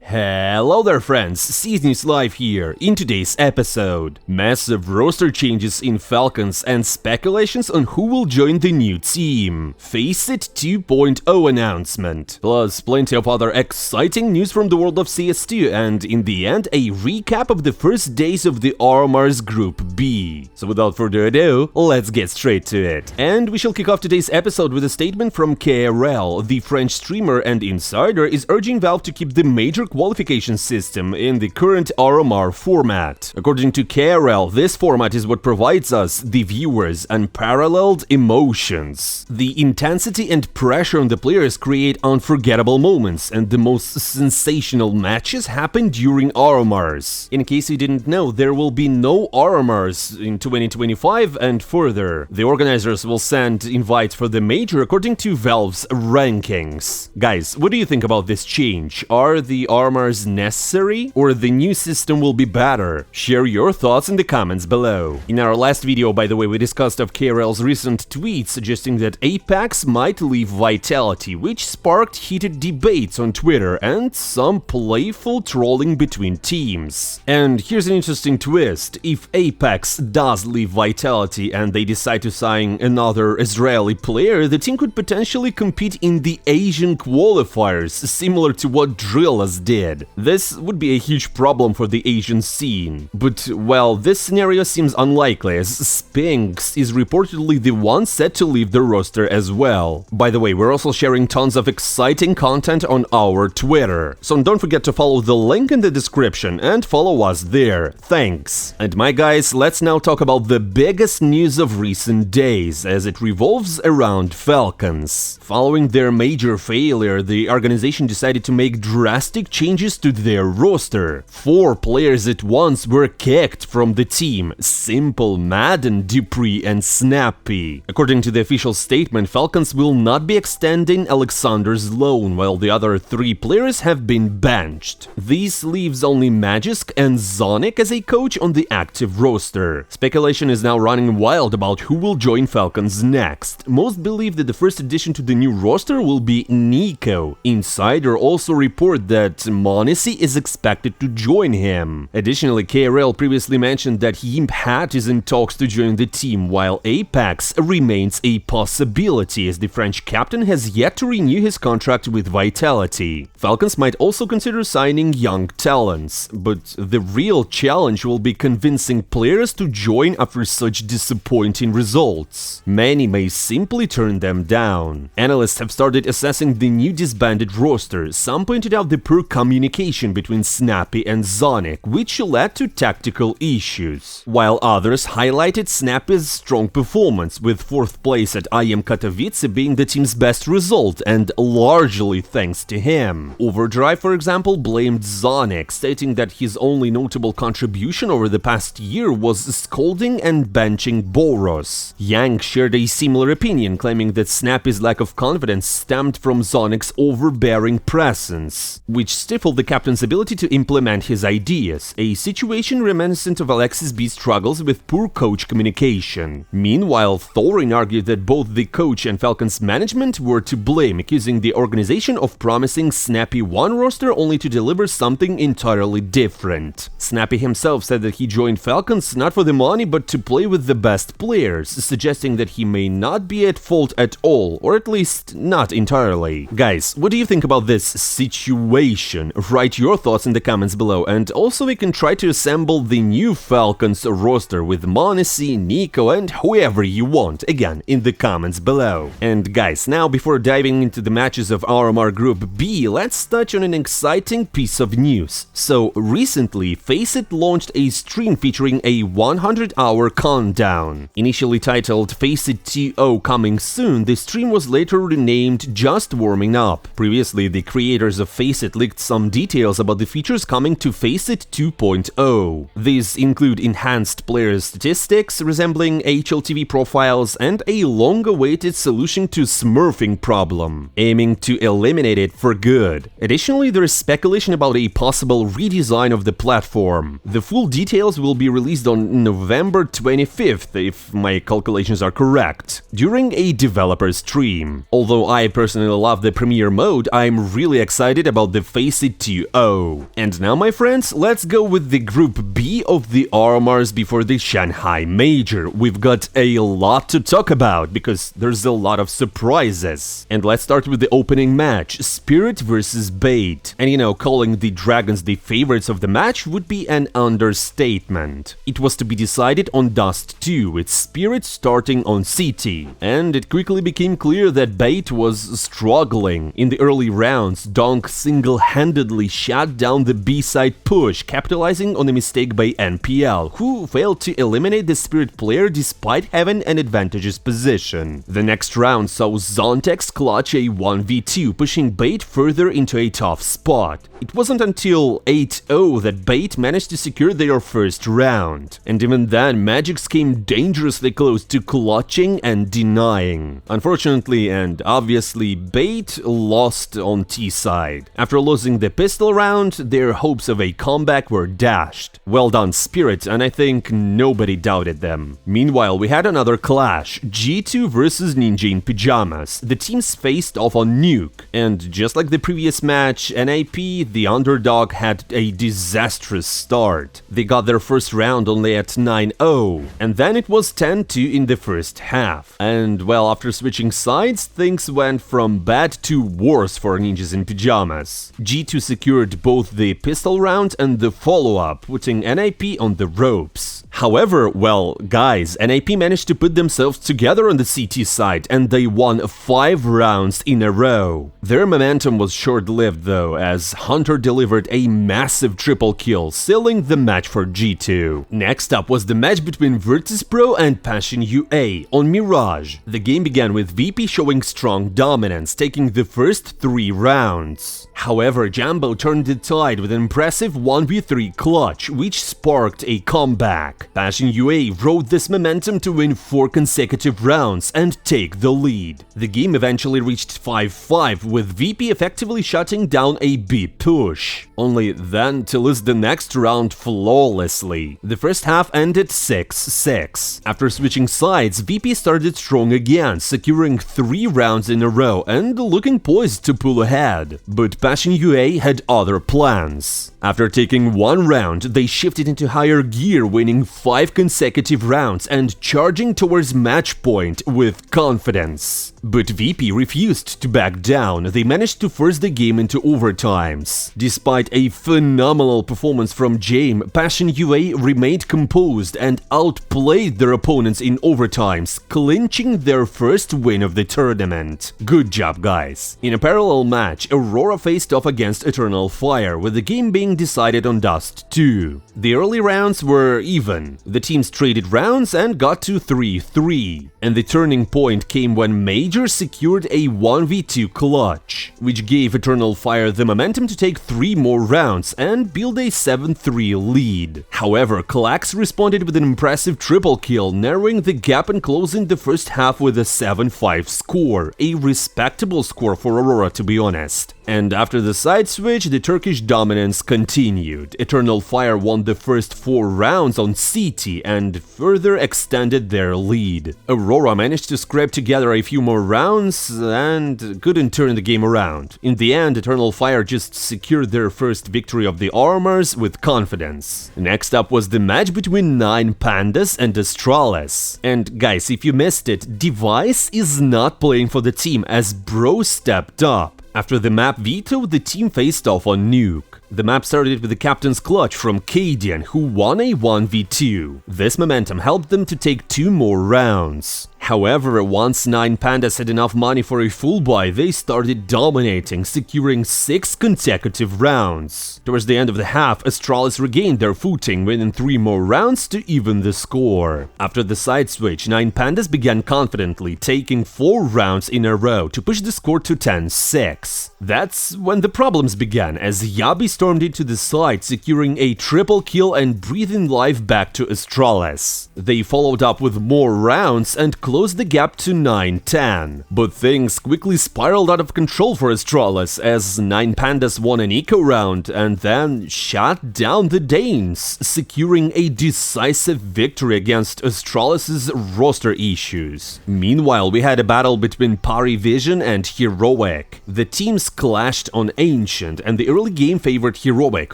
Hello there friends, CS News Live here. In today's episode, massive roster changes in Falcons and speculations on who will join the new team, Faceit 2.0 announcement, plus plenty of other exciting news from the world of CS2, and in the end a recap of the first days of the Aurora's Group B. So without further ado, let's get straight to it. And we shall kick off today's episode with a statement from KRL. The French streamer and insider is urging Valve to keep the major qualification system in the current Aurora format. According to KRL, this format is what provides us, the viewers, unparalleled emotions. The intensity and pressure on the players create unforgettable moments, and the most sensational matches happen during Auroras. In case you didn't know, there will be no Auroras in 2025 and further. The organizers will send invites for the major according to Valve's rankings. Guys, what do you think about this change? Are the Auroras necessary, or the new system will be better? Share your thoughts in the comments below. In our last video, by the way, we discussed of KRL's recent tweet suggesting that Apex might leave Vitality, which sparked heated debates on Twitter and some playful trolling between teams. And here's an interesting twist: if Apex does leave Vitality and they decide to sign another Israeli player, the team could potentially compete in the Asian qualifiers, similar to what Drillas did. This would be a huge problem for the Asian scene. But, well, this scenario seems unlikely, as Spinks is reportedly the one set to leave the roster as well. By the way, we're also sharing tons of exciting content on our Twitter, so don't forget to follow the link in the description and follow us there. Thanks! And my guys, let's now talk about the biggest news of recent days, as it revolves around Falcons. Following their major failure, the organization decided to make drastic changes to their roster. 4 players at once were kicked from the team: Simple, Madden, Dupree, and Snappy. According to the official statement, Falcons will not be extending Alexander's loan, while the other 3 players have been benched. This leaves only Magisk and Zonic as a coach on the active roster. Speculation is now running wild about who will join Falcons next. Most believe that the first addition to the new roster will be Niko. Insider also report that Monesy is expected to join him. Additionally, KRL previously mentioned that Hat is in talks to join the team, while Apex remains a possibility, as the French captain has yet to renew his contract with Vitality. Falcons might also consider signing young talents, but the real challenge will be convincing players to join after such disappointing results. Many may simply turn them down. Analysts have started assessing the new disbanded roster. Some pointed out the poor communication between Snappy and Zonic, which led to tactical issues, while others highlighted Snappy's strong performance, with 4th place at IM Katowice being the team's best result, and largely thanks to him. Overdrive, for example, blamed Zonic, stating that his only notable contribution over the past year was scolding and benching Boros. Yang shared a similar opinion, claiming that Snappy's lack of confidence stemmed from Zonic's overbearing presence, which stifled the captain's ability to implement his ideas, a situation reminiscent of Alexis B's struggles with poor coach communication. Meanwhile, Thorin argued that both the coach and Falcons management were to blame, accusing the organization of promising Snappy one roster only to deliver something entirely different. Snappy himself said that he joined Falcons not for the money but to play with the best players, suggesting that he may not be at fault at all, or at least not entirely. Guys, what do you think about this situation? Write your thoughts in the comments below, and also we can try to assemble the new Falcons roster with Monesy, Niko, and whoever you want, again, in the comments below. And guys, now before diving into the matches of Aurora Group B, let's touch on an exciting piece of news. So, recently, Faceit launched a stream featuring a 100-hour countdown. Initially titled Faceit 2.0 Coming Soon, the stream was later renamed Just Warming Up. Previously, the creators of Faceit leaked some details about the features coming to Faceit 2.0. These include enhanced player statistics resembling HLTV profiles and a long-awaited solution to smurfing problem, aiming to eliminate it for good. Additionally, there is speculation about a possible redesign of the platform. The full details will be released on November 25th, if my calculations are correct, during a developer stream. Although I personally love the premiere mode, I'm really excited about the Faceit Faceit 2-0. And now, my friends, let's go with the Group B of the RMRs before the Shanghai Major. We've got a lot to talk about because there's a lot of surprises. And let's start with the opening match, Spirit versus Bait. And calling the Dragons the favorites of the match would be an understatement. It was to be decided on Dust 2, with Spirit starting on CT. And it quickly became clear that Bait was struggling. In the early rounds, Donk single-handedly shut down the B-side push, capitalizing on a mistake by NPL, who failed to eliminate the Spirit player despite having an advantageous position. The next round saw Zontex clutch a 1v2, pushing Bait further into a tough spot. It wasn't until 8-0 that Bait managed to secure their first round. And even then, Magix came dangerously close to clutching and denying. Unfortunately and obviously, Bait lost on T-side. After losing the pistol round, their hopes of a comeback were dashed. Well done, Spirit, and I think nobody doubted them. Meanwhile, we had another clash, G2 versus Ninja in Pyjamas. The teams faced off on Nuke, and just like the previous match, NIP, the underdog, had a disastrous start. They got their first round only at 9-0, and then it was 10-2 in the first half. And well, after switching sides, things went from bad to worse for Ninjas in Pyjamas. G2 secured both the pistol round and the follow-up, putting NIP on the ropes. However, well, guys, NIP managed to put themselves together on the CT side, and they won 5 rounds in a row. Their momentum was short-lived though, as Hunter delivered a massive triple kill, sealing the match for G2. Next up was the match between Virtus.Pro and Passion UA on Mirage. The game began with VP showing strong dominance, taking the first 3 rounds. However, Jambo turned the tide with an impressive 1v3 clutch, which sparked a comeback. Passion UA rode this momentum to win 4 consecutive rounds and take the lead. The game eventually reached 5-5, with VP effectively shutting down a B push. Only then to lose the next round flawlessly. The first half ended 6-6. After switching sides, VP started strong again, securing 3 rounds in a row and looking poised to pull ahead. But Passion UA had other plans. After taking 1 round, they shifted into higher gear, winning 5 consecutive rounds and charging towards match point with confidence. But VP refused to back down. They managed to force the game into overtimes. Despite a phenomenal performance from Jame, Passion UA remained composed and outplayed their opponents in overtimes, clinching their first win of the tournament. Good job, guys. In a parallel match, Aurora faced off against Eternal Fire, with the game being decided on Dust 2. The early rounds were even. The teams traded rounds and got to 3-3. And the turning point came when Major secured a 1v2 clutch, which gave Eternal Fire the momentum to take 3 more rounds and build a 7-3 lead. However, Klax responded with an impressive triple kill, narrowing the gap and closing the first half with a 7-5 score, a respectable score for Aurora, to be honest. And after the side switch, the Turkish dominance continued. Eternal Fire won the first 4 rounds on CT and further extended their lead. Aurora managed to scrape together a few more rounds and couldn't turn the game around. In the end, Eternal Fire just secured their first victory of the Armors with confidence. Next up was the match between 9 Pandas and Astralis. And guys, if you missed it, Device is not playing for the team as Bro stepped up. After the map veto, the team faced off on Nuke. The map started with the captain's clutch from Cadian, who won a 1v2. This momentum helped them to take 2 more rounds. However, once 9 Pandas had enough money for a full buy, they started dominating, securing 6 consecutive rounds. Towards the end of the half, Astralis regained their footing, winning 3 more rounds to even the score. After the side switch, 9 Pandas began confidently, taking 4 rounds in a row to push the score to 10-6. That's when the problems began, as Yabi stormed into the side, securing a triple kill and breathing life back to Astralis. They followed up with more rounds and closed closed the gap to 9-10. But things quickly spiraled out of control for Astralis as 9 Pandas won an Niko round and then shut down the Danes, securing a decisive victory against Astralis' roster issues. Meanwhile, we had a battle between Parivision and Heroic. The teams clashed on Ancient, and the early game favored Heroic,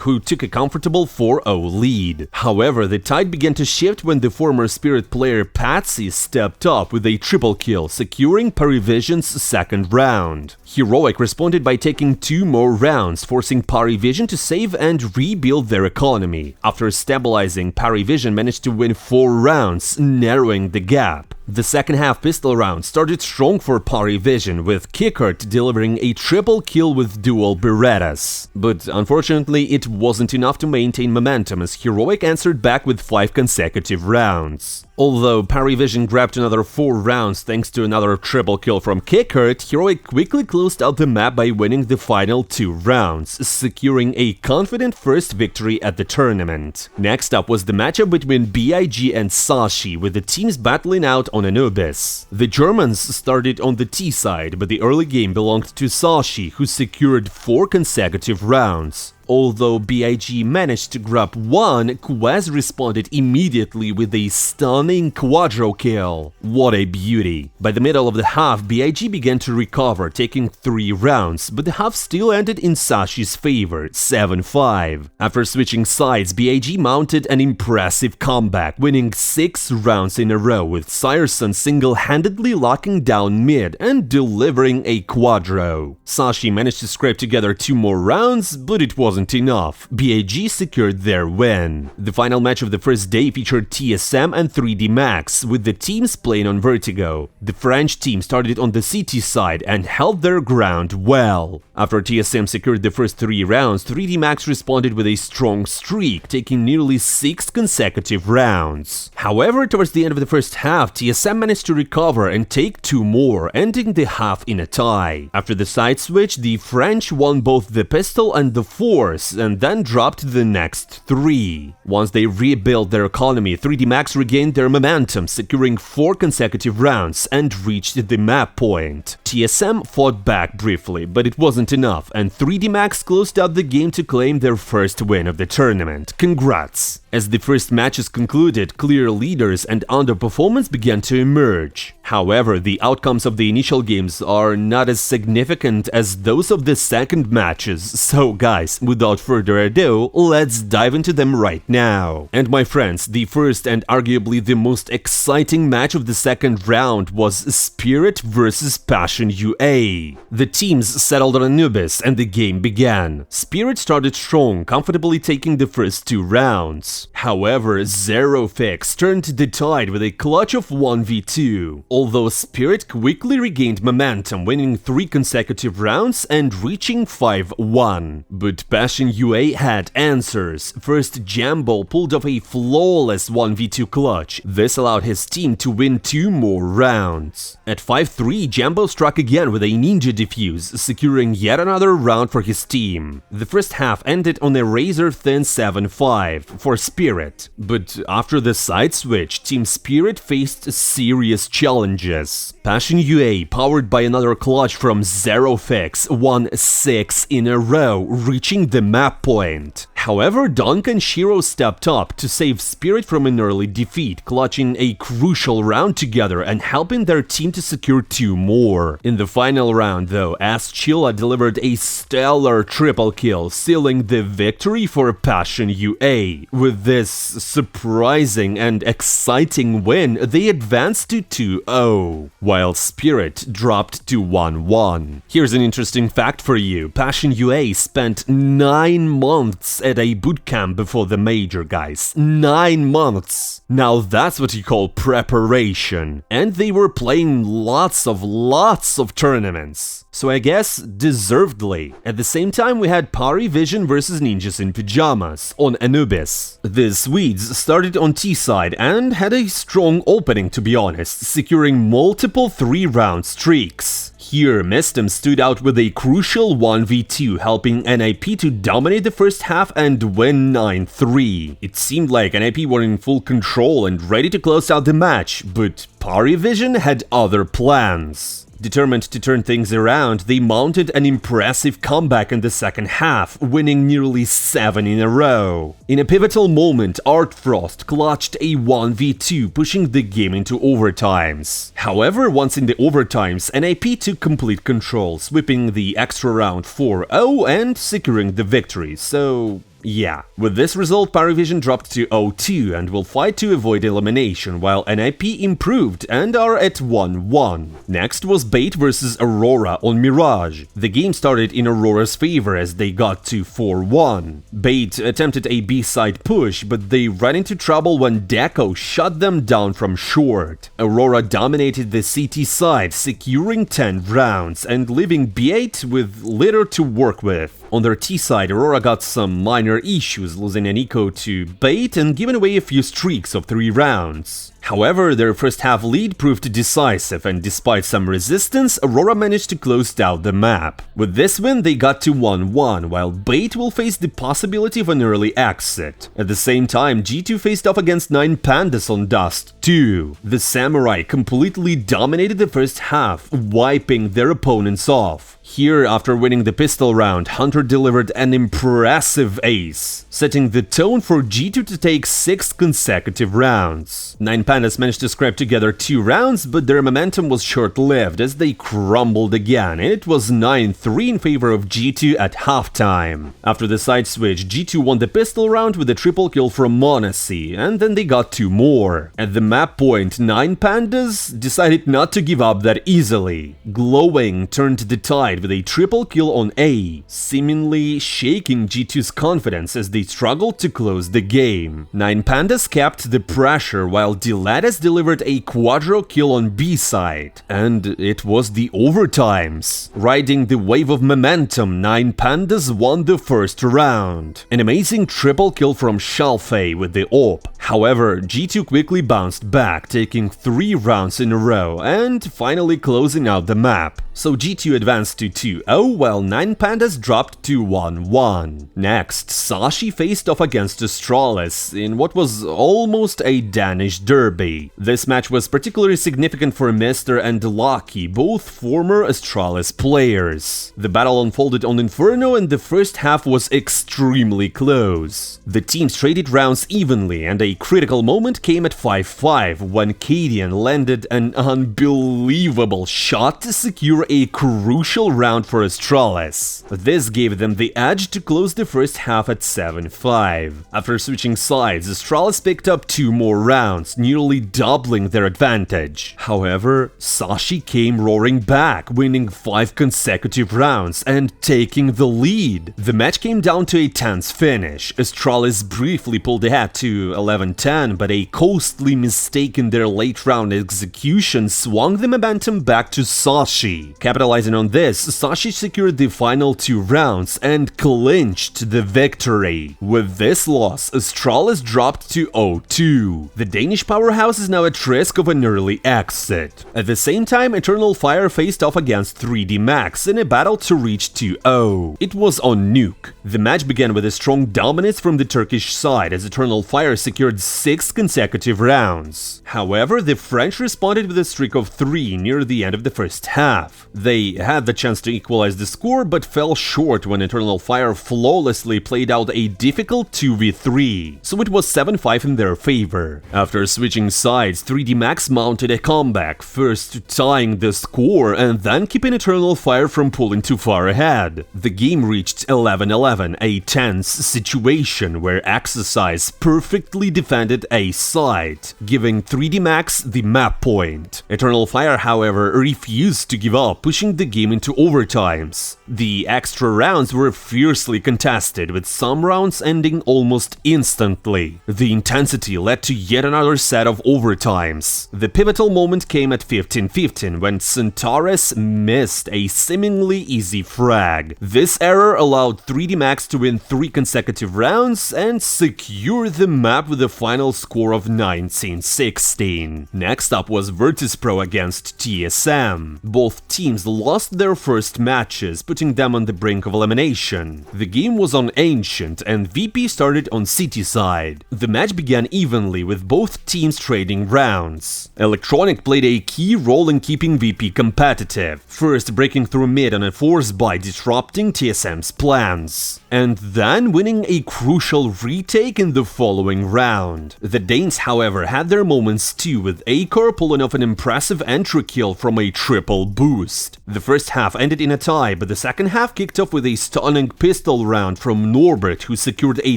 who took a comfortable 4-0 lead. However, the tide began to shift when the former Spirit player Faceit stepped up with a triple kill, securing Parivision's second round. Heroic responded by taking 2 more rounds, forcing Parivision to save and rebuild their economy. After stabilizing, Parivision managed to win 4 rounds, narrowing the gap. The second half pistol round started strong for Parivision, with Kickert delivering a triple kill with dual Berettas. But unfortunately, it wasn't enough to maintain momentum as Heroic answered back with 5 consecutive rounds. Although Parivision grabbed another 4 rounds thanks to another triple kill from Kickert, Heroic quickly closed out the map by winning the final 2 rounds, securing a confident first victory at the tournament. Next up was the matchup between BIG and Sashi, with the teams battling out on Anubis. The Germans started on the T side, but the early game belonged to Sashi, who secured 4 consecutive rounds. Although BIG managed to grab 1, Quez responded immediately with a stunning quadro kill. What a beauty. By the middle of the half, BIG began to recover, taking 3 rounds, but the half still ended in Sashi's favor, 7-5. After switching sides, BIG mounted an impressive comeback, winning 6 rounds in a row, with Syrson single-handedly locking down mid and delivering a quadro. Sashi managed to scrape together 2 more rounds, but it wasn't enough. BIG secured their win. The final match of the first day featured TSM and 3D Max, with the teams playing on Vertigo. The French team started on the CT side and held their ground well. After TSM secured the first 3 rounds, 3D Max responded with a strong streak, taking nearly 6 consecutive rounds. However, towards the end of the first half, TSM managed to recover and take 2 more, ending the half in a tie. After the side switch, the French won both the pistol and the force, and then dropped the next 3. Once they rebuilt their economy, 3D Max regained their momentum, securing 4 consecutive rounds and reached the map point. TSM fought back briefly, but it wasn't enough, and 3D Max closed out the game to claim their first win of the tournament. Congrats! As the first matches concluded, clear leaders and underperformance began to emerge. However, the outcomes of the initial games are not as significant as those of the second matches, so guys, without further ado, let's dive into them right now. And my friends, the first and arguably the most exciting match of the second round was Spirit vs Passion UA. The teams settled on Anubis and the game began. Spirit started strong, comfortably taking the first 2 rounds. However, Zero Fix turned the tide with a clutch of 1v2. Although Spirit quickly regained momentum, winning 3 consecutive rounds and reaching 5-1. But Passion UA had answers. First, Jambo pulled off a flawless 1v2 clutch. This allowed his team to win 2 more rounds. At 5-3, Jambo struck again with a ninja defuse, securing yet another round for his team. The first half ended on a razor-thin 7-5 for Spirit, but after the side switch, Team Spirit faced serious challenges. Passion UA, powered by another clutch from Zero Fix, won 6 in a row, reaching the map point. However, Dunk and Shiro stepped up to save Spirit from an early defeat, clutching a crucial round together and helping their team to secure 2 more. In the final round, though, Aschilla delivered a stellar triple kill, sealing the victory for Passion UA. With this surprising and exciting win, they advanced to 2-0, while Spirit dropped to 1-1. Here's an interesting fact for you. Passion UA spent 9 months at a bootcamp before the major, guys. 9 months! Now that's what you call preparation. And they were playing lots of tournaments. So I guess deservedly. At the same time, we had Parivision versus Ninjas in Pyjamas on Anubis. The Swedes started on T side and had a strong opening, to be honest, securing multiple 3-round streaks. Here, Mistem stood out with a crucial 1v2, helping NIP to dominate the first half and win 9-3. It seemed like NIP were in full control and ready to close out the match, but Parivision had other plans. Determined to turn things around, they mounted an impressive comeback in the second half, winning nearly 7 in a row. In a pivotal moment, Artfrost clutched a 1v2, pushing the game into overtimes. However, once in the overtimes, NIP took complete control, sweeping the extra round 4-0 and securing the victory, so yeah. With this result, Parivision dropped to 0-2 and will fight to avoid elimination, while NIP improved and are at 1-1. Next was Bait vs Aurora on Mirage. The game started in Aurora's favor as they got to 4-1. Bait attempted a B-side push, but they ran into trouble when Deco shut them down from short. Aurora dominated the CT side, securing 10 rounds and leaving B8 with little to work with. On their T side, Aurora got some minor issues, losing a Niko to Bait and giving away a few streaks of 3 rounds. However, their first half lead proved decisive, and despite some resistance, Aurora managed to close out the map. With this win, they got to 1-1, while Bait will face the possibility of an early exit. At the same time, G2 faced off against 9 Pandas on Dust 2. The Samurai completely dominated the first half, wiping their opponents off. Here, after winning the pistol round, Hunter delivered an impressive ace, setting the tone for G2 to take 6 consecutive rounds. 9 Pandas managed to scrap together 2 rounds, but their momentum was short-lived as they crumbled again, and it was 9-3 in favor of G2 at halftime. After the side switch, G2 won the pistol round with a triple kill from Monesy, and then they got 2 more. At the map point, 9 Pandas decided not to give up that easily. Glowing turned the tide with a triple kill on A, seemingly shaking G2's confidence as they struggled to close the game. 9 Pandas kept the pressure while Dilatus delivered a quadro kill on B side, and it was the overtimes. Riding the wave of momentum, 9 Pandas won the first round. An amazing triple kill from Shalfei with the AWP. However, G2 quickly bounced back, taking 3 rounds in a row and finally closing out the map. So G2 advanced to 2-0, while 9 Pandas dropped to 1-1. Next, Sashi faced off against Astralis in what was almost a Danish derby. This match was particularly significant for Mr. and Lucky, both former Astralis players. The battle unfolded on Inferno and the first half was extremely close. The teams traded rounds evenly, and a critical moment came at 5-5 when Cadian landed an unbelievable shot to secure a crucial round for Astralis. This gave them the edge to close the first half at 7-5. After switching sides, Astralis picked up 2 more rounds, nearly doubling their advantage. However, Sashi came roaring back, winning 5 consecutive rounds and taking the lead. The match came down to a tense finish. Astralis briefly pulled ahead to 11-10, but a costly mistake in their late round execution swung the momentum back to Sashi. Capitalizing on this, Sashi secured the final 2 rounds and clinched the victory. With this loss, Astralis dropped to 0-2. The Danish powerhouse is now at risk of an early exit. At the same time, Eternal Fire faced off against 3D Max in a battle to reach 2-0. It was on Nuke. The match began with a strong dominance from the Turkish side as Eternal Fire secured 6 consecutive rounds. However, the French responded with a streak of 3 near the end of the first half. They had the chance to equalize the score but fell short when Eternal Fire flawlessly played out a difficult 2v3, so it was 7-5 in their favor. After switching sides, 3D Max mounted a comeback, first tying the score and then keeping Eternal Fire from pulling too far ahead. The game reached 11-11, a tense situation where Exercise perfectly defended a side, giving 3D Max the map point. Eternal Fire, however, refused to give up, pushing the game into overtimes. The extra rounds were fiercely contested, with some rounds ending almost instantly. The intensity led to yet another set of overtimes. The pivotal moment came at 15-15 when Centaurus missed a seemingly easy frag. This error allowed 3D Max to win 3 consecutive rounds and secure the map with a final score of 19-16. Next up was Virtus.Pro against TSM. Both teams lost their first matches, putting them on the brink of elimination. The game was on Ancient, and VP started on City side. The match began evenly, with both teams trading rounds. Electronic played a key role in keeping VP competitive, first breaking through mid on a force by disrupting TSM's plans, and then winning a crucial retake in the following round. The Danes, however, had their moments too, with Acor pulling off an impressive entry kill from a triple boost. The first half ended in a tie, but the second half kicked off with a stunning pistol round from Norbert, who secured a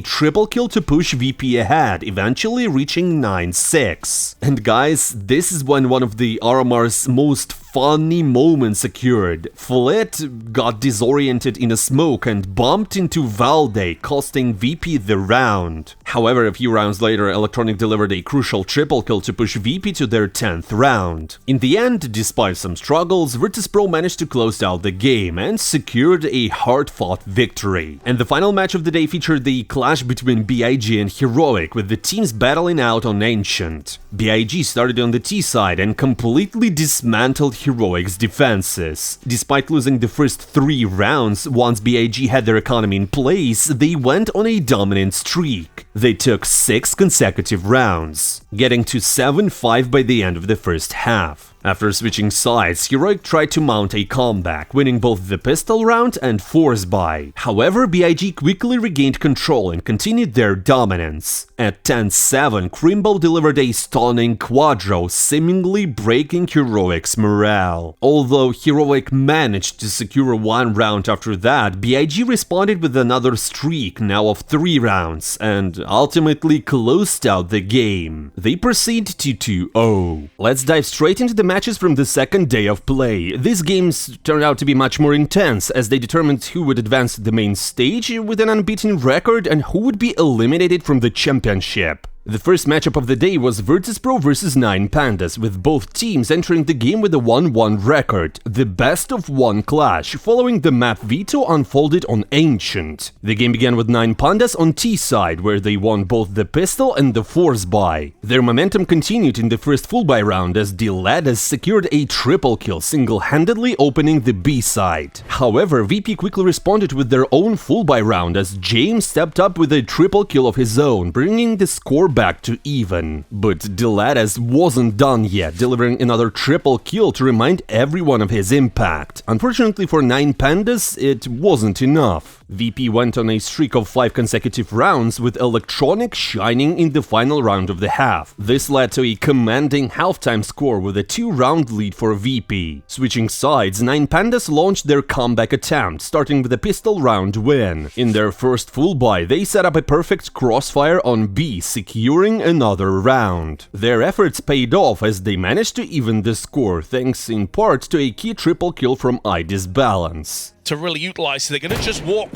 triple kill to push VP ahead, eventually reaching 9-6. And guys, this is when one of the RMR's most funny moments occurred. Faceit got disoriented in a smoke and bumped into Valde, costing VP the round. However, a few rounds later, Electronic delivered a crucial triple kill to push VP to their 10th round. In the end, despite some struggles, Virtus.Pro managed to close out the game and secured a hard-fought victory. And the final match of the day featured the clash between BIG and Heroic, with the teams battling out on Ancient. BIG started on the T side and completely dismantled Heroic's defenses. Despite losing the first 3 rounds, once BIG had their economy in place, they went on a dominant streak. They took 6 consecutive rounds, getting to 7-5 by the end of the first half. After switching sides, Heroic tried to mount a comeback, winning both the pistol round and force buy. However, BIG quickly regained control and continued their dominance. At 10-7, Crimbo delivered a stunning quadro, seemingly breaking Heroic's morale. Although Heroic managed to secure 1 round after that, BIG responded with another streak, now of 3 rounds, and ultimately closed out the game. They proceed to 2-0. Let's dive straight into the matches from the second day of play. These games turned out to be much more intense, as they determined who would advance to the main stage with an unbeaten record and who would be eliminated from the championship. The first matchup of the day was Virtus.Pro versus 9 Pandas, with both teams entering the game with a 1-1 record, the best of 1 clash, following the map veto unfolded on Ancient. The game began with 9 Pandas on T side, where they won both the pistol and the force buy. Their momentum continued in the first full buy round, as Diladas secured a triple kill, single-handedly opening the B side. However, VP quickly responded with their own full buy round, as James stepped up with a triple kill of his own, bringing the score back to even. But Diladas wasn't done yet, delivering another triple kill to remind everyone of his impact. Unfortunately for 9 Pandas, it wasn't enough. VP went on a streak of 5 consecutive rounds, with Electronic shining in the final round of the half. This led to a commanding halftime score with a 2-round lead for VP. Switching sides, 9 Pandas launched their comeback attempt, starting with a pistol round win. In their first full buy, they set up a perfect crossfire on B, securing another round. Their efforts paid off, as they managed to even the score, thanks in part to a key triple kill from Balance. To really utilize, so they're going to just walk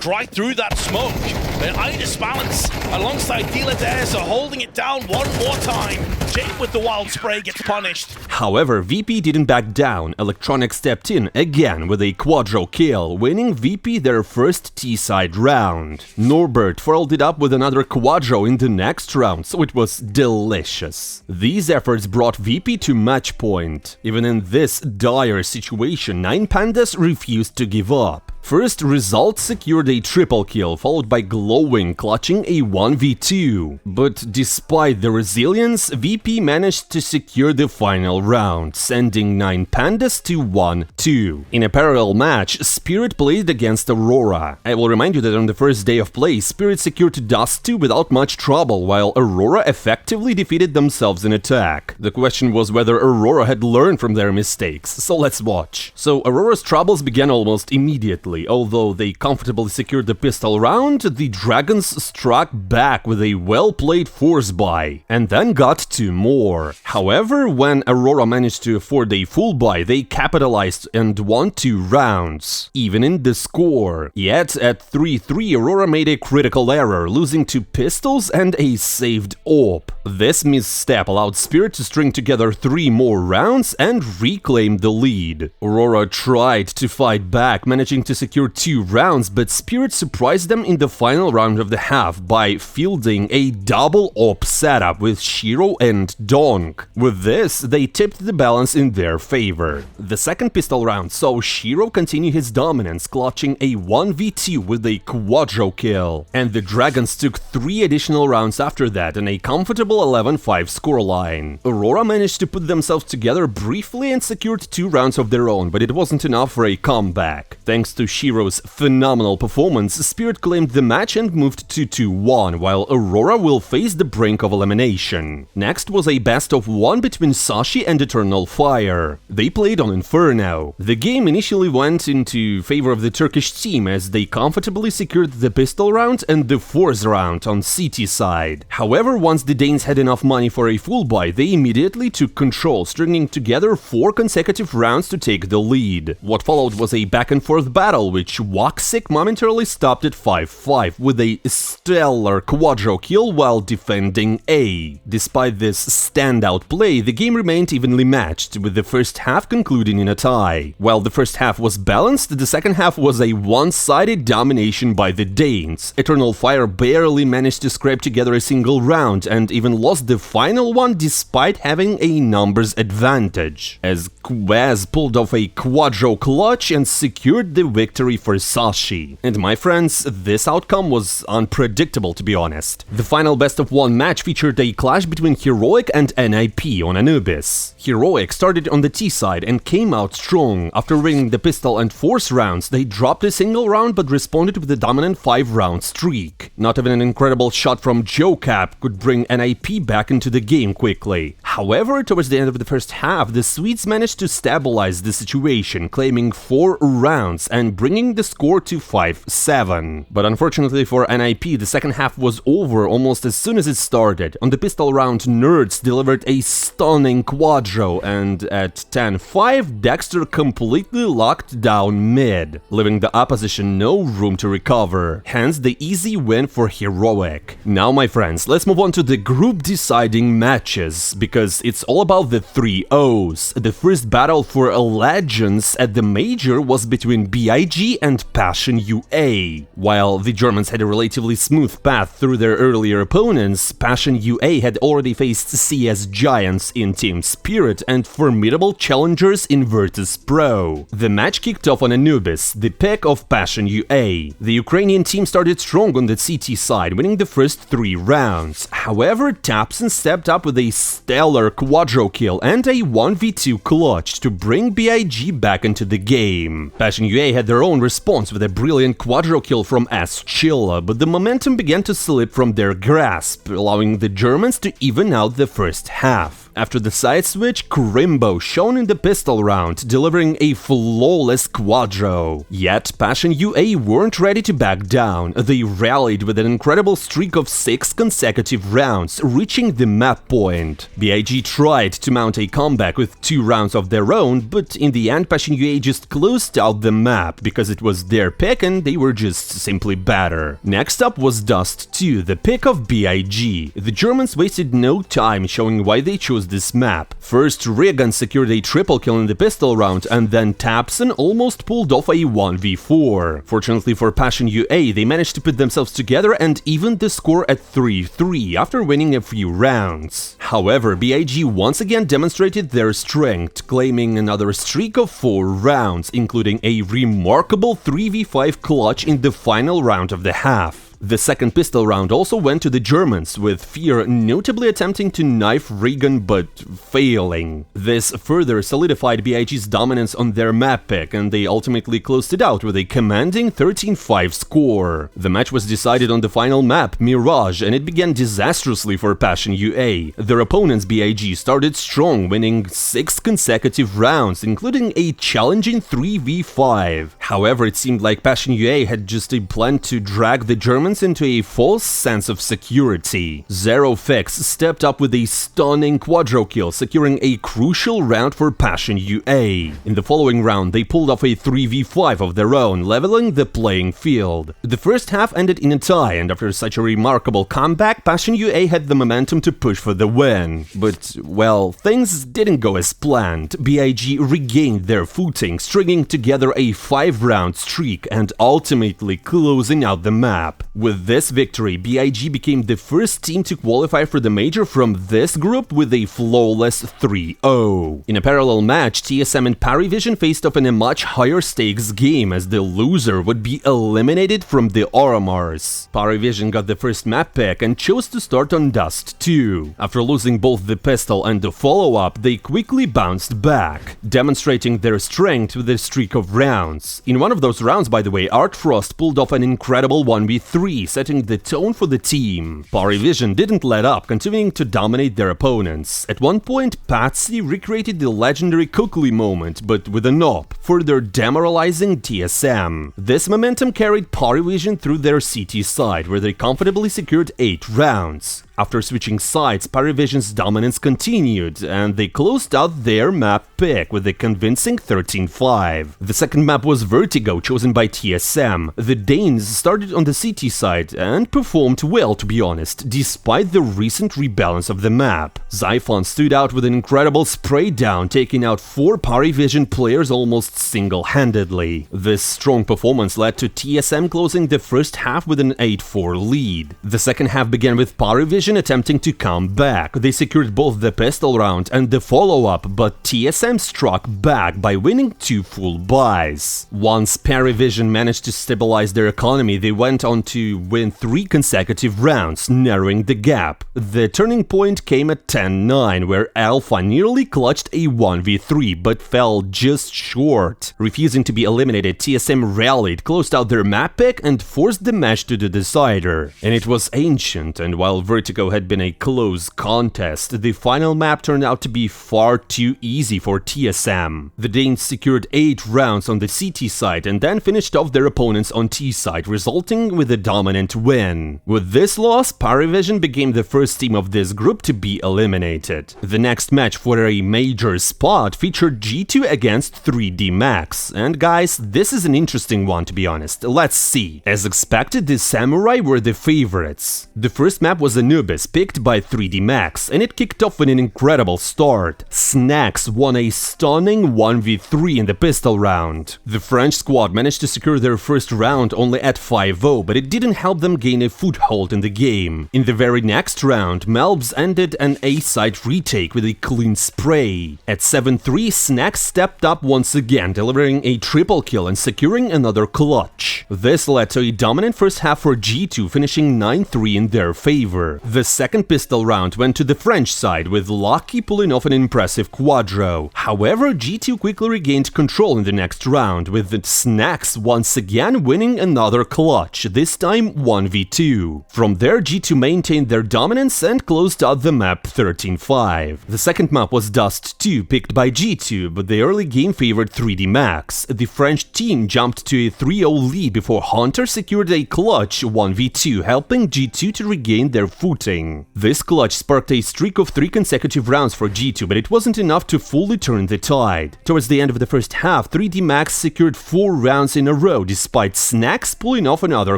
right through that smoke. But Balance alongside Diladas are holding it down one more time. Jake with the wild spray gets punished. However, VP didn't back down. Electronic stepped in again with a quadro kill, winning VP their first T-side round. Norbert followed it up with another quadro in the next round, so it was delicious. These efforts brought VP to match point. Even in this dire situation, 9 Pandas refused to give up. First, Result secured a triple kill, followed by Glowing clutching a 1v2. But despite the resilience, VP managed to secure the final round, sending 9 Pandas to 1-2. In a parallel match, Spirit played against Aurora. I will remind you that on the first day of play, Spirit secured Dust 2 without much trouble, while Aurora effectively defeated themselves in attack. The question was whether Aurora had learned from their mistakes, so let's watch. So Aurora's troubles began almost immediately. Although they comfortably secured the pistol round, the Dragons struck back with a well-played force buy, and then got 2 more. However, when Aurora managed to afford a full buy, they capitalized and won 2 rounds, even in the score. Yet, at 3-3, Aurora made a critical error, losing 2 pistols and a saved AWP. This misstep allowed Spirit to string together 3 more rounds and reclaim the lead. Aurora tried to fight back, managing to secure 2 rounds, but Spirit surprised them in the final round of the half by fielding a double op setup with Shiro and Donk. With this, they tipped the balance in their favor. The second pistol round saw Shiro continue his dominance, clutching a 1v2 with a quadro kill, and the Dragons took 3 additional rounds after that in a comfortable 11-5 scoreline. Aurora managed to put themselves together briefly and secured 2 rounds of their own, but it wasn't enough for a comeback. Thanks to Shiro's phenomenal performance, Spirit claimed the match and moved to 2-1, while Aurora will face the brink of elimination. Next was a best-of-1 between Sashi and Eternal Fire. They played on Inferno. The game initially went into favor of the Turkish team as they comfortably secured the pistol round and the 4th round on CT side. However, once the Danes had enough money for a full buy, they immediately took control, stringing together 4 consecutive rounds to take the lead. What followed was a back-and-forth battle, which Waxic momentarily stopped at 5-5 with a stellar quadro kill while defending A. Despite this standout play, the game remained evenly matched, with the first half concluding in a tie. While the first half was balanced, the second half was a one-sided domination by the Danes. Eternal Fire barely managed to scrape together a single round and even lost the final one despite having a numbers advantage, as Quaz pulled off a quadro clutch and secured the victory for Sashi. And my friends, this outcome was unpredictable, to be honest. The final best-of-1 match featured a clash between Heroic and NIP on Anubis. Heroic started on the T side and came out strong. After winning the pistol and force rounds, they dropped a single round but responded with a dominant 5-round streak. Not even an incredible shot from Shakeup could bring NIP back into the game quickly. However, towards the end of the first half, the Swedes managed to stabilize the situation, claiming 4 rounds and bringing the score to 5-7. But unfortunately for NIP, the second half was over almost as soon as it started. On the pistol round, Nerds delivered a stunning quadro, and at 10-5, Dexter completely locked down mid, leaving the opposition no room to recover. Hence the easy win for Heroic. Now, my friends, let's move on to the group deciding matches, because it's all about the 3 O's. The first battle for Legends at the Major was between BIG and Passion UA. While the Germans had a relatively smooth path through their earlier opponents, Passion UA had already faced CS giants in Team Spirit and formidable challengers in Virtus.Pro. The match kicked off on Anubis, the pick of Passion UA. The Ukrainian team started strong on the CT side, winning the first 3 rounds. However, Tapson stepped up with a stellar quadro kill and a 1v2 clutch to bring BIG back into the game. Passion UA had their own response with a brilliant quadro kill from Astralis, but the momentum began to slip from their grasp, allowing the Germans to even out the first half. After the side switch, Crimbo shone in the pistol round, delivering a flawless quadro. Yet, Passion UA weren't ready to back down. They rallied with an incredible streak of 6 consecutive rounds, reaching the map point. BIG tried to mount a comeback with 2 rounds of their own, but in the end, Passion UA just closed out the map because it was their pick and they were just simply better. Next up was Dust 2, the pick of BIG. The Germans wasted no time showing why they chose this map. First, Regan secured a triple kill in the pistol round, and then Tapson almost pulled off a 1v4. Fortunately for Passion UA, they managed to put themselves together and evened the score at 3-3 after winning a few rounds. However, BIG once again demonstrated their strength, claiming another streak of 4 rounds, including a remarkable 3v5 clutch in the final round of the half. The second pistol round also went to the Germans, with Fear notably attempting to knife Regan but failing. This further solidified BIG's dominance on their map pick, and they ultimately closed it out with a commanding 13-5 score. The match was decided on the final map, Mirage, and it began disastrously for Passion UA. Their opponents, BIG, started strong, winning 6 consecutive rounds, including a challenging 3v5. However, it seemed like Passion UA had just a plan to drag the Germans turns into a false sense of security. ZeroFix stepped up with a stunning quadro kill, securing a crucial round for Passion UA. In the following round, they pulled off a 3v5 of their own, leveling the playing field. The first half ended in a tie, and after such a remarkable comeback, Passion UA had the momentum to push for the win. But, well, things didn't go as planned. BIG regained their footing, stringing together a 5-round streak and ultimately closing out the map. With this victory, BIG became the first team to qualify for the major from this group with a flawless 3-0. In a parallel match, TSM and Parivision faced off in a much higher stakes game, as the loser would be eliminated from the Auramars. Parivision got the first map pick and chose to start on Dust 2. After losing both the pistol and the follow-up, they quickly bounced back, demonstrating their strength with a streak of rounds. In one of those rounds, by the way, Artfrost pulled off an incredible 1v3, setting the tone for the team. Parivision didn't let up, continuing to dominate their opponents. At one point, Patsy recreated the legendary Kukli moment, but with an op, further demoralizing TSM. This momentum carried Parivision through their CT side, where they comfortably secured 8 rounds. After switching sides, Parivision's dominance continued, and they closed out their map pick with a convincing 13-5. The second map was Vertigo, chosen by TSM. The Danes started on the CT side and performed well, to be honest, despite the recent rebalance of the map. Xiphon stood out with an incredible spray down, taking out 4 Parivision players almost single-handedly. This strong performance led to TSM closing the first half with an 8-4 lead. The second half began with Parivision attempting to come back. They secured both the pistol round and the follow-up, but TSM struck back by winning 2 full buys. Once Parivision managed to stabilize their economy, they went on to win 3 consecutive rounds, narrowing the gap. The turning point came at 10-9, where Alpha nearly clutched a 1v3, but fell just short. Refusing to be eliminated, TSM rallied, closed out their map pick, and forced the match to the decider. And it was Ancient, and while Vertigo had been a close contest, the final map turned out to be far too easy for TSM. The Danes secured 8 rounds on the CT side and then finished off their opponents on T side, resulting with a dominant win. With this loss, Parivision became the first team of this group to be eliminated. The next match for a major spot featured G2 against 3D Max, and guys, this is an interesting one, to be honest. Let's see. As expected, the Samurai were the favorites. The first map was Anubis, picked by 3D Max, and it kicked off with an incredible start. Snacks won a stunning 1v3 in the pistol round. The French squad managed to secure their first round only at 5-0, but it didn't help them gain a foothold in the game. In the very next round, Melbs ended an A-side retake with a clean spray. At 7-3, Snacks stepped up once again, delivering a triple kill and securing another clutch. This led to a dominant first half for G2, finishing 9-3 in their favor. The second pistol round went to the French side, with Lucky pulling off an impressive quadro. However, G2 quickly regained control in the next round, with the Snacks once again winning another clutch, this time 1v2. From there, G2 maintained their dominance and closed out the map 13-5. The second map was Dust 2, picked by G2, but the early game favored 3D Max. The French team jumped to a 3-0 lead before Hunter secured a clutch 1v2, helping G2 to regain their footing. This clutch sparked a streak of 3 consecutive rounds for G2, but it wasn't enough to fully turn the tide. Towards the end of the first half, 3D Max secured 4 rounds in a row, despite Snacks pulling off another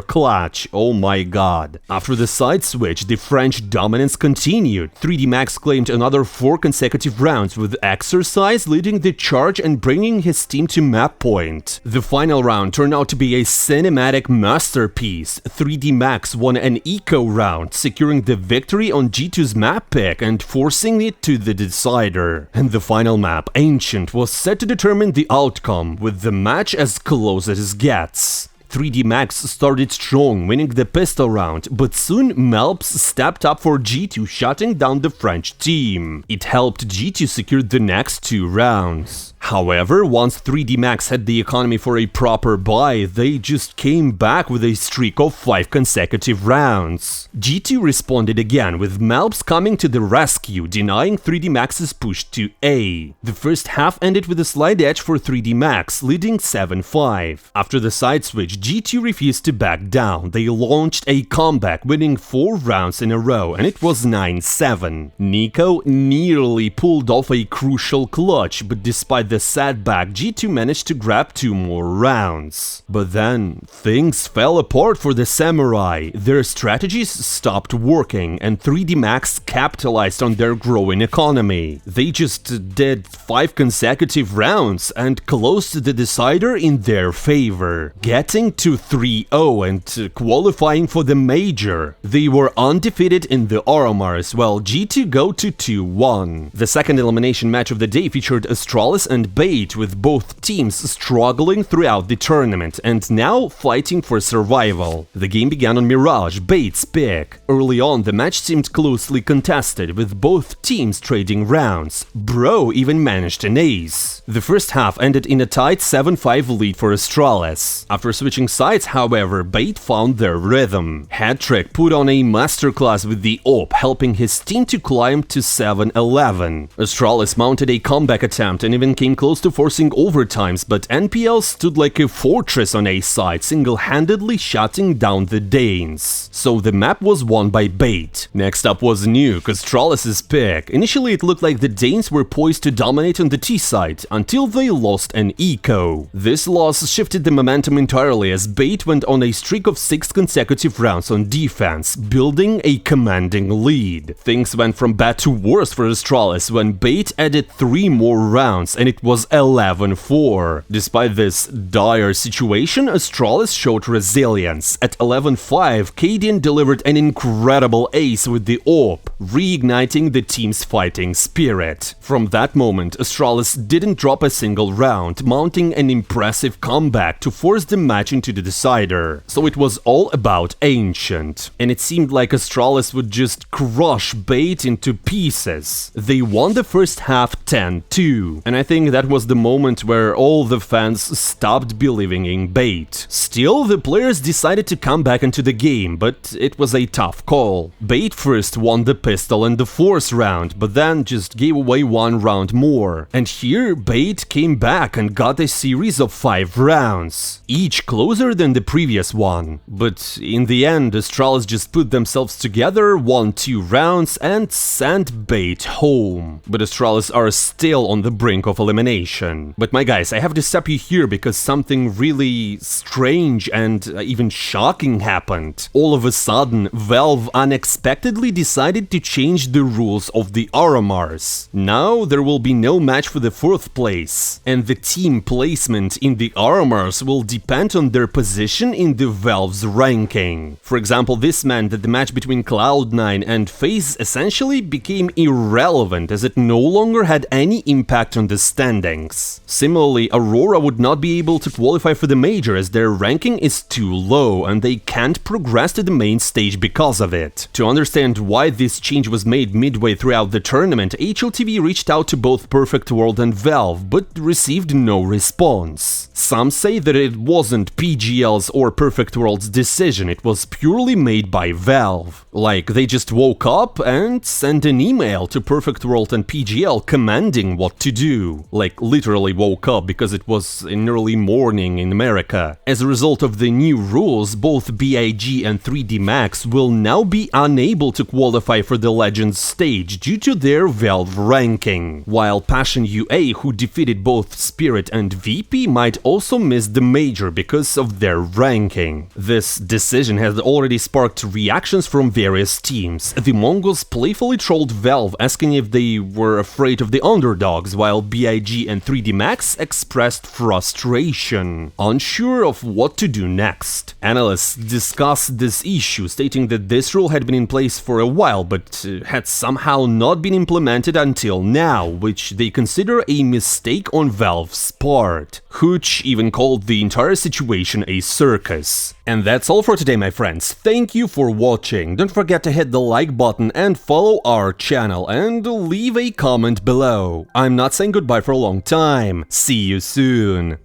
clutch. Oh my god. After the side switch, the French dominance continued. 3D Max claimed another 4 consecutive rounds, with Exercise leading the charge and bringing his team to map point. The final round turned out to be a cinematic masterpiece. 3D Max won an eco round, securing the victory on G2's map pick and forcing it to the decider. And the final map, Ancient, was set to determine the outcome, with the match as close as it gets. 3D Max started strong, winning the pistol round, but soon Melbs stepped up for G2, shutting down the French team. It helped G2 secure the next 2 rounds. However, once 3D Max had the economy for a proper buy, they just came back with a streak of 5 consecutive rounds. G2 responded again, with Malps coming to the rescue, denying 3D Max's push to A. The first half ended with a slight edge for 3D Max, leading 7-5. After the side switch, G2 refused to back down. They launched a comeback, winning 4 rounds in a row, and it was 9-7. Niko nearly pulled off a crucial clutch, but despite the setback, G2 managed to grab 2 more rounds. But then, things fell apart for the Samurai. Their strategies stopped working, and 3D Max capitalized on their growing economy. They just did 5 consecutive rounds and closed the decider in their favor, getting to 3-0 and qualifying for the major. They were undefeated in the Aurora, while G2 go to 2-1. The second elimination match of the day featured Astralis and Bait, with both teams struggling throughout the tournament and now fighting for survival. The game began on Mirage, Bait's pick. Early on, the match seemed closely contested, with both teams trading rounds. Bro even managed an ace. The first half ended in a tight 7-5 lead for Astralis. After switching sides, however, Bait found their rhythm. Hattrick put on a masterclass with the AWP, helping his team to climb to 7-11. Astralis mounted a comeback attempt and even came close to forcing overtimes, but NPL stood like a fortress on A side, single-handedly shutting down the Danes. So the map was won by Bait. Next up was Nuke, Astralis's pick. Initially it looked like the Danes were poised to dominate on the T side, until they lost an eco. This loss shifted the momentum entirely, as Bait went on a streak of 6 consecutive rounds on defense, building a commanding lead. Things went from bad to worse for Astralis when Bait added 3 more rounds, and it was 11-4. Despite this dire situation, Astralis showed resilience. At 11-5, Cadian delivered an incredible ace with the AWP, reigniting the team's fighting spirit. From that moment, Astralis didn't drop a single round, mounting an impressive comeback to force the match into the decider. So it was all about Ancient, and it seemed like Astralis would just crush Bait into pieces. They won the first half 10-2, and I think that was the moment where all the fans stopped believing in Bait. Still, the players decided to come back into the game, but it was a tough call. Bait first won the pistol in the 4th round, but then just gave away 1 round more. And here, Bait came back and got a series of 5 rounds, each closer than the previous one. But in the end, Astralis just put themselves together, won 2 rounds, and sent Bait home. But Astralis are still on the brink of elimination. But my guys, I have to stop you here because something really strange and even shocking happened. All of a sudden, Valve unexpectedly decided to change the rules of the RMRs. Now there will be no match for the 4th place, and the team placement in the RMRs will depend on their position in the Valve's ranking. For example, this meant that the match between Cloud9 and FaZe essentially became irrelevant, as it no longer had any impact on the standings. Similarly, Aurora would not be able to qualify for the major, as their ranking is too low and they can't progress to the main stage because of it. To understand why this change was made midway throughout the tournament, HLTV reached out to both Perfect World and Valve, but received no response. Some say that it wasn't PGL's or Perfect World's decision, it was purely made by Valve. Like, they just woke up and sent an email to Perfect World and PGL commanding what to do. Like, literally woke up, because it was in early morning in America. As a result of the new rules, both BIG and 3D Max will now be unable to qualify for the Legends stage due to their Valve ranking, while Passion UA, who defeated both Spirit and VP, might also miss the major because of their ranking. This decision has already sparked reactions from various teams. The Mongols playfully trolled Valve, asking if they were afraid of the underdogs, while BIG and 3D Max expressed frustration, unsure of what to do next. Analysts discussed this issue, stating that this rule had been in place for a while, but had somehow not been implemented until now, which they consider a mistake on Valve's part. Hooch even called the entire situation a circus. And that's all for today, my friends. Thank you for watching. Don't forget to hit the like button and follow our channel, and leave a comment below. I'm not saying goodbye for a long time. See you soon!